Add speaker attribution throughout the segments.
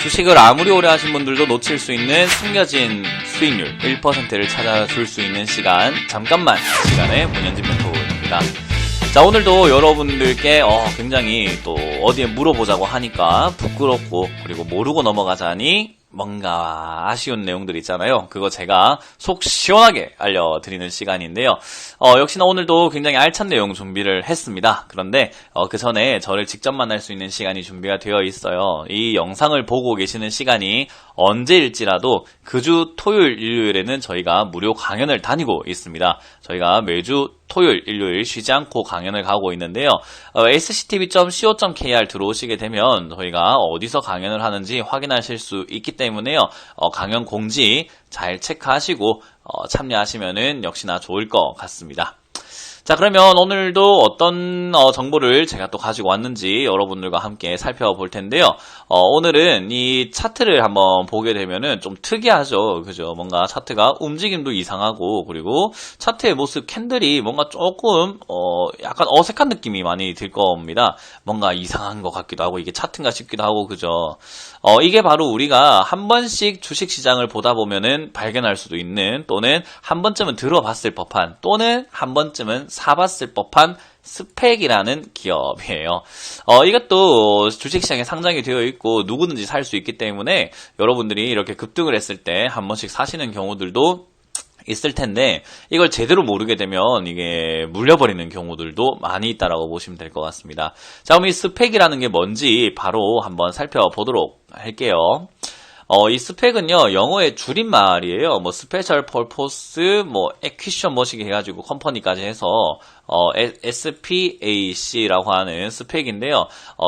Speaker 1: 주식을 아무리 오래 하신 분들도 놓칠 수 있는 숨겨진 수익률 1%를 찾아줄 수 있는 시간, 잠깐만 시간의 문현진 멘토입니다. 자, 오늘도 여러분들께 굉장히 또 어디에 물어보자고 하니까 부끄럽고 그리고 모르고 넘어가자니 뭔가 아쉬운 내용들 있잖아요. 그거 제가 속 시원하게 알려드리는 시간인데요. 역시나 오늘도 굉장히 알찬 내용 준비를 했습니다. 그런데 그 전에 저를 직접 만날 수 있는 시간이 준비가 되어 있어요. 이 영상을 보고 계시는 시간이 언제일지라도 그 주 토요일, 일요일에는 저희가 무료 강연을 다니고 있습니다. 저희가 매주 토요일, 일요일 쉬지 않고 강연을 가고 있는데요. sctv.co.kr 들어오시게 되면 저희가 어디서 강연을 하는지 확인하실 수 있기 때문에요. 강연 공지 잘 체크하시고 참여하시면은 역시나 좋을 것 같습니다. 자, 그러면 오늘도 어떤 정보를 제가 또 가지고 왔는지 여러분들과 함께 살펴볼 텐데요. 오늘은 이 차트를 한번 보게 되면은 좀 특이하죠. 그죠? 뭔가 차트가 움직임도 이상하고, 그리고 차트의 모습 캔들이 뭔가 조금 약간 어색한 느낌이 많이 들 겁니다. 뭔가 이상한 것 같기도 하고, 이게 차트인가 싶기도 하고, 그죠? 이게 바로 우리가 한 번씩 주식시장을 보다 보면은 발견할 수도 있는, 또는 한 번쯤은 들어봤을 법한, 또는 한 번쯤은 사봤을 법한 스펙이라는 기업이에요. 이것도 주식시장에 상장이 되어 있고 누구든지 살 수 있기 때문에 여러분들이 이렇게 급등을 했을 때 한 번씩 사시는 경우들도 있을 텐데, 이걸 제대로 모르게 되면 이게 물려버리는 경우들도 많이 있다라고 보시면 될 것 같습니다. 자, 그럼 이 스펙이라는 게 뭔지 바로 한번 살펴보도록 할게요. 이 스펙은요, 영어의 줄임말이에요. 뭐, 스페셜 퍼포스, 뭐, 에퀴션 뭐시기 해가지고 컴퍼니까지 해서, SPAC라고 하는 스펙인데요.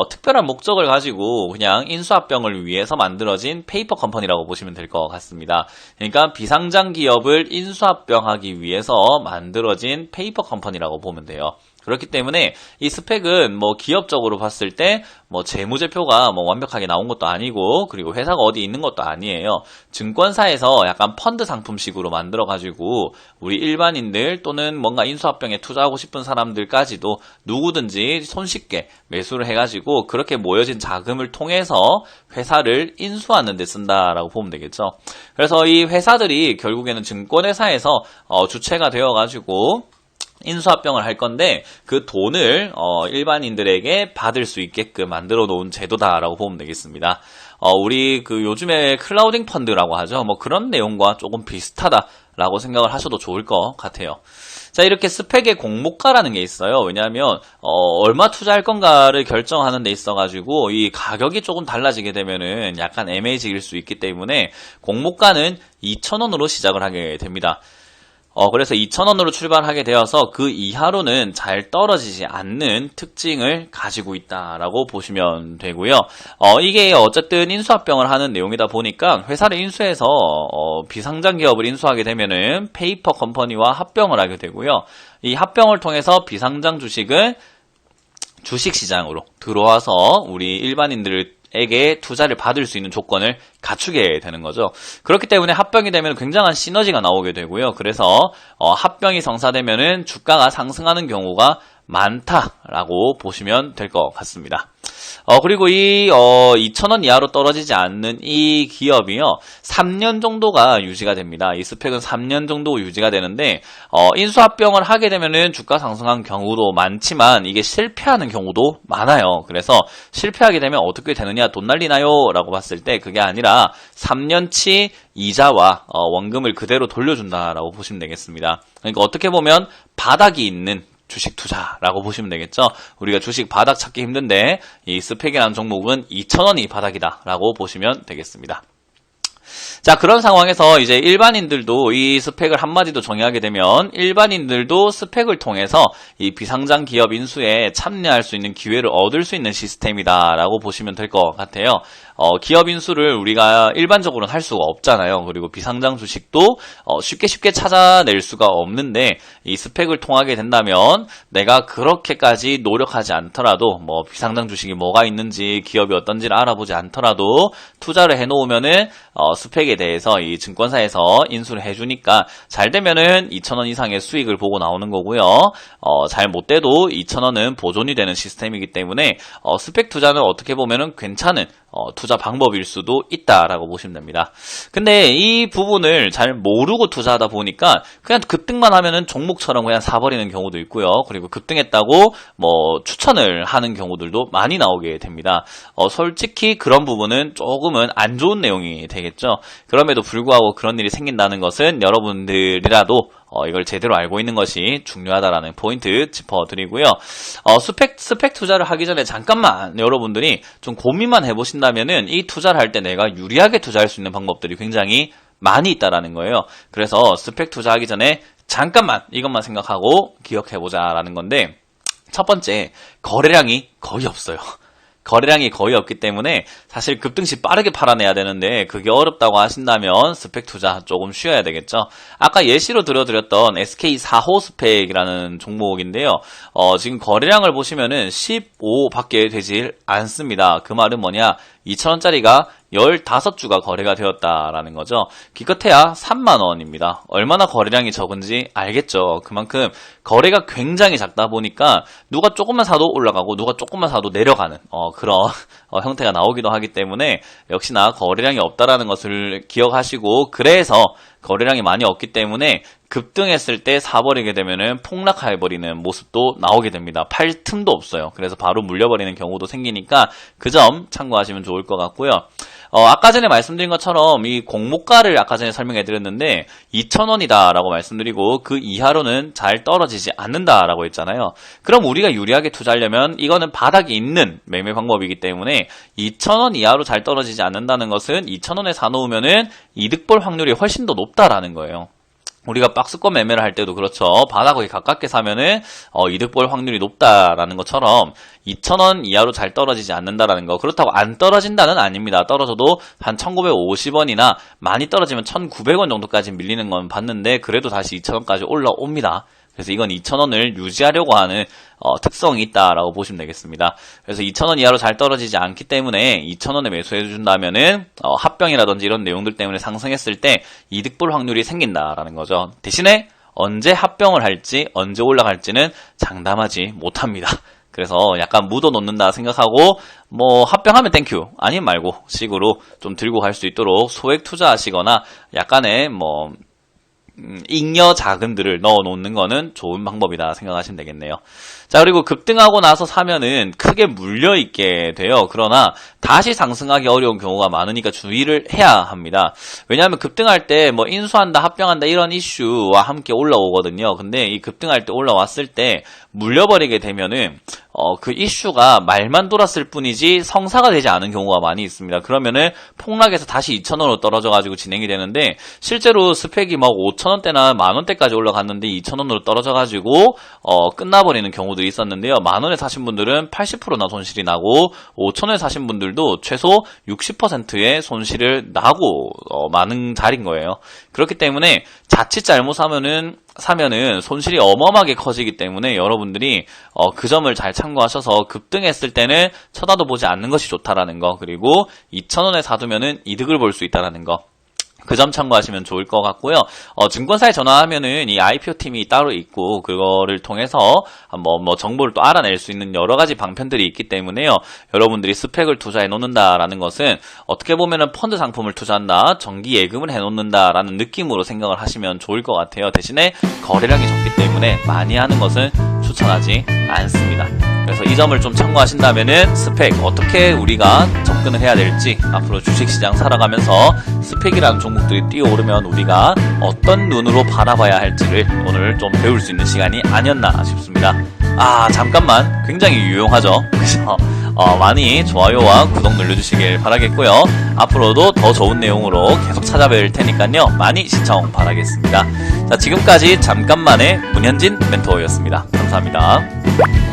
Speaker 1: 특별한 목적을 가지고 그냥 인수합병을 위해서 만들어진 페이퍼 컴퍼니라고 보시면 될 것 같습니다. 그러니까 비상장 기업을 인수합병하기 위해서 만들어진 페이퍼 컴퍼니라고 보면 돼요. 그렇기 때문에 이 스펙은 뭐 기업적으로 봤을 때 뭐 재무제표가 뭐 완벽하게 나온 것도 아니고, 그리고 회사가 어디 있는 것도 아니에요. 증권사에서 약간 펀드 상품식으로 만들어가지고 우리 일반인들 또는 뭔가 인수합병에 투자하고 싶은 사람들까지도 누구든지 손쉽게 매수를 해가지고 그렇게 모여진 자금을 통해서 회사를 인수하는 데 쓴다라고 보면 되겠죠. 그래서 이 회사들이 결국에는 증권회사에서 주체가 되어가지고 인수합병을 할 건데, 그 돈을 일반인들에게 받을 수 있게끔 만들어 놓은 제도다라고 보면 되겠습니다. 우리 그 요즘에 클라우딩 펀드라고 하죠. 뭐 그런 내용과 조금 비슷하다라고 생각을 하셔도 좋을 것 같아요. 자, 이렇게 스펙의 공모가라는 게 있어요. 왜냐하면 얼마 투자할 건가를 결정하는 데 있어가지고 이 가격이 조금 달라지게 되면은 약간 애매해질 수 있기 때문에 공모가는 2,000원으로 시작을 하게 됩니다. 그래서 2,000원으로 출발하게 되어서 그 이하로는 잘 떨어지지 않는 특징을 가지고 있다라고 보시면 되고요. 이게 어쨌든 인수합병을 하는 내용이다 보니까 회사를 인수해서 비상장 기업을 인수하게 되면은 페이퍼 컴퍼니와 합병을 하게 되고요. 이 합병을 통해서 비상장 주식을 주식시장으로 들어와서 우리 일반인들에게 투자를 받을 수 있는 조건을 갖추게 되는 거죠. 그렇기 때문에 합병이 되면 굉장한 시너지가 나오게 되고요. 그래서 합병이 성사되면은 주가가 상승하는 경우가 많다라고 보시면 될 것 같습니다. 그리고 이 2,000원 이하로 떨어지지 않는 이 기업이요, 3년 정도가 유지가 됩니다. 이 스펙은 3년 정도 유지가 되는데, 인수합병을 하게 되면은 주가 상승한 경우도 많지만 이게 실패하는 경우도 많아요. 그래서 실패하게 되면 어떻게 되느냐, 돈 날리나요? 라고 봤을 때 그게 아니라 3년치 이자와 원금을 그대로 돌려준다라고 보시면 되겠습니다. 그러니까 어떻게 보면 바닥이 있는 주식 투자라고 보시면 되겠죠. 우리가 주식 바닥 찾기 힘든데 이 스펙이라는 종목은 2,000원이 바닥이다라고 보시면 되겠습니다. 자, 그런 상황에서 이제 일반인들도 이 스펙을 한마디도 정의하게 되면 일반인들도 스펙을 통해서 이 비상장 기업 인수에 참여할 수 있는 기회를 얻을 수 있는 시스템이다라고 보시면 될 것 같아요. 기업 인수를 우리가 일반적으로는 할 수가 없잖아요. 그리고 비상장 주식도 쉽게 찾아낼 수가 없는데, 이 스펙을 통하게 된다면 내가 그렇게까지 노력하지 않더라도, 뭐 비상장 주식이 뭐가 있는지 기업이 어떤지를 알아보지 않더라도 투자를 해놓으면은 스펙에 대해서 이 증권사에서 인수를 해주니까 잘 되면은 2,000원 이상의 수익을 보고 나오는 거고요. 잘 못 돼도 2,000원은 보존이 되는 시스템이기 때문에 스펙 투자는 어떻게 보면은 괜찮은 투자 방법일 수도 있다라고 보시면 됩니다. 근데 이 부분을 잘 모르고 투자하다 보니까 그냥 급등만 하면은 종목처럼 그냥 사버리는 경우도 있고요. 그리고 급등했다고 뭐 추천을 하는 경우들도 많이 나오게 됩니다. 솔직히 그런 부분은 조금은 안 좋은 내용이 되겠죠. 그럼에도 불구하고 그런 일이 생긴다는 것은 여러분들이라도 이걸 제대로 알고 있는 것이 중요하다라는 포인트 짚어드리고요. 스펙 투자를 하기 전에 잠깐만 여러분들이 좀 고민만 해보신다면은 이 투자를 할 때 내가 유리하게 투자할 수 있는 방법들이 굉장히 많이 있다라는 거예요. 그래서 스펙 투자하기 전에 잠깐만 이것만 생각하고 기억해보자라는 건데, 첫 번째, 거래량이 거의 없어요. 거래량이 거의 없기 때문에 사실 급등시 빠르게 팔아내야 되는데 그게 어렵다고 하신다면 스펙 투자 조금 쉬어야 되겠죠. 아까 예시로 들어드렸던 SK 4호 스펙이라는 종목인데요. 지금 거래량을 보시면은 15밖에 되질 않습니다. 그 말은 뭐냐? 2,000원짜리가 15주가 거래가 되었다라는 거죠. 기껏해야 3만원입니다. 얼마나 거래량이 적은지 알겠죠. 그만큼 거래가 굉장히 작다 보니까 누가 조금만 사도 올라가고 누가 조금만 사도 내려가는 그런 형태가 나오기도 하기 때문에 역시나 거래량이 없다라는 것을 기억하시고, 그래서 거래량이 많이 없기 때문에 급등했을 때 사버리게 되면은 폭락해버리는 모습도 나오게 됩니다. 팔 틈도 없어요. 그래서 바로 물려버리는 경우도 생기니까 그 점 참고하시면 좋을 것 같고요. 아까 전에 말씀드린 것처럼 이 공모가를 아까 전에 설명해 드렸는데 2,000원이다 라고 말씀드리고 그 이하로는 잘 떨어지지 않는다라고 했잖아요. 그럼 우리가 유리하게 투자하려면 이거는 바닥이 있는 매매 방법이기 때문에 2,000원 이하로 잘 떨어지지 않는다는 것은 2,000원에 사놓으면은 이득 볼 확률이 훨씬 더 높다라는 거예요. 우리가 박스권 매매를 할 때도 그렇죠. 바닥에 가깝게 사면은 이득 볼 확률이 높다라는 것처럼 2,000원 이하로 잘 떨어지지 않는다라는 거. 그렇다고 안 떨어진다는 아닙니다. 떨어져도 한 1,950원이나 많이 떨어지면 1,900원 정도까지 밀리는 건 봤는데 그래도 다시 2,000원까지 올라옵니다. 그래서 이건 2,000원을 유지하려고 하는 특성이 있다라고 보시면 되겠습니다. 그래서 2,000원 이하로 잘 떨어지지 않기 때문에 2,000원에 매수해준다면은 합병이라든지 이런 내용들 때문에 상승했을 때 이득 볼 확률이 생긴다라는 거죠. 대신에 언제 합병을 할지 언제 올라갈지는 장담하지 못합니다. 그래서 약간 묻어놓는다 생각하고 뭐 합병하면 땡큐 아님 말고 식으로 좀 들고 갈 수 있도록 소액 투자하시거나 약간의 뭐 잉여 자금들을 넣어 놓는 거는 좋은 방법이다 생각하시면 되겠네요. 자, 그리고 급등하고 나서 사면은 크게 물려 있게 돼요. 그러나 다시 상승하기 어려운 경우가 많으니까 주의를 해야 합니다. 왜냐하면 급등할 때 뭐 인수한다, 합병한다 이런 이슈와 함께 올라오거든요. 근데 이 급등할 때 올라왔을 때 물려버리게 되면은 그 이슈가 말만 돌았을 뿐이지 성사가 되지 않은 경우가 많이 있습니다. 그러면은 폭락해서 다시 2,000원으로 떨어져가지고 진행이 되는데 실제로 스펙이 막 5,000원대나 만원대까지 올라갔는데 2,000원으로 떨어져가지고 끝나버리는 경우도 있었는데요. 만원에 사신 분들은 80%나 손실이 나고 5,000원에 사신 분들도 최소 60%의 손실을 나고 많은 자리인 거예요. 그렇기 때문에 자칫 잘못 사면은 손실이 어마어마하게 커지기 때문에 여러분들이 그 점을 잘 참고하셔서 급등했을 때는 쳐다도 보지 않는 것이 좋다라는 거, 그리고 2,000원에 사두면은 이득을 볼 수 있다라는 거, 그 점 참고하시면 좋을 것 같고요. 증권사에 전화하면은 이 IPO 팀이 따로 있고 그거를 통해서 한번 뭐 정보를 또 알아낼 수 있는 여러 가지 방편들이 있기 때문에요. 여러분들이 스펙을 투자해 놓는다라는 것은 어떻게 보면은 펀드 상품을 투자한다, 정기 예금을 해 놓는다라는 느낌으로 생각을 하시면 좋을 것 같아요. 대신에 거래량이 적기 때문에 많이 하는 것은 추천하지 않습니다. 그래서 이 점을 좀 참고하신다면은 스펙 어떻게 우리가 접근을 해야 될지, 앞으로 주식시장 살아가면서 스펙이라는 종목들이 뛰어오르면 우리가 어떤 눈으로 바라봐야 할지를 오늘 좀 배울 수 있는 시간이 아니었나 싶습니다. 잠깐만, 굉장히 유용하죠? 그죠? 많이 좋아요와 구독 눌러주시길 바라겠고요. 앞으로도 더 좋은 내용으로 계속 찾아뵐 테니까요. 많이 시청 바라겠습니다. 자, 지금까지 잠깐만의 문현진 멘토였습니다. 감사합니다.